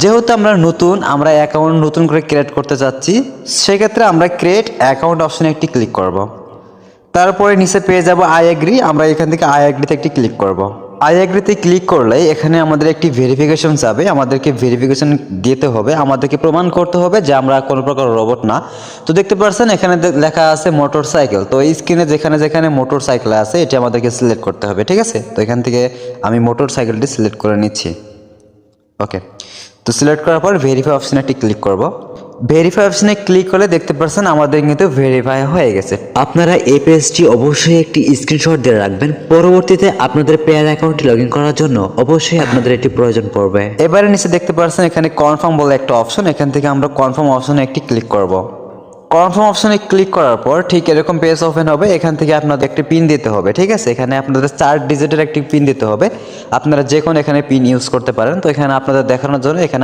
যেহেতু আমরা নতুন, আমরা অ্যাকাউন্ট নতুন করে ক্রিয়েট করতে চাচ্ছি, সেক্ষেত্রে আমরা ক্রিয়েট অ্যাকাউন্ট অপশনে একটি ক্লিক করব। তারপরে নিচে পেয়ে যাব আই এগ্রি, আমরা এখান থেকে আই এগ্রিতে একটি ক্লিক করব। আই এগ্রিতে ক্লিক করলে এখানে আমাদের একটি ভেরিফিকেশন যাবে, আমাদেরকে ভেরিফিকেশন দিতে হবে, আমাদেরকে প্রমাণ করতে হবে যে আমরা কোনো প্রকার রোবট না। তো দেখতে পাচ্ছেন এখানে লেখা আছে মোটর সাইকেল, তো এই স্ক্রিনে যেখানে যেখানে মোটর সাইকেল আছে এটি আমাদেরকে সিলেক্ট করতে হবে, ঠিক আছে। তো এখান থেকে আমি মোটর সাইকেলটি সিলেক্ট করে নিচ্ছি। ওকে, তো সিলেক্ট করার পর ভেরিফাই অপশনে একটি ক্লিক করব। ভেরিফাই অপশনে ক্লিক করলে দেখতে পাচ্ছেন আমাদের কিন্তু ভেরিফাই হয়ে গেছে। আপনারা এই পেজটি অবশ্যই একটি স্ক্রিনশট দিয়ে রাখবেন, পরবর্তীতে আপনাদের পেয়ার অ্যাকাউন্টটি লগ ইন করার জন্য অবশ্যই আপনাদের এটি প্রয়োজন পড়বে। এবারে নিচে দেখতে পাচ্ছেন এখানে কনফার্ম বলে একটা অপশন, এখান থেকে আমরা কনফার্ম অপশনে একটি ক্লিক করব। কনফার্ম অপশনে ক্লিক করার পর ঠিক এরকম পেজ ওপেন হবে, এখান থেকে আপনাদের একটি পিন দিতে হবে, ঠিক আছে। এখানে আপনাদের 4 ডিজিটের একটি পিন দিতে হবে, আপনারা যে কোনো এখানে পিন ইউজ করতে পারেন। তো এখানে আপনাদের দেখানোর জন্য এখানে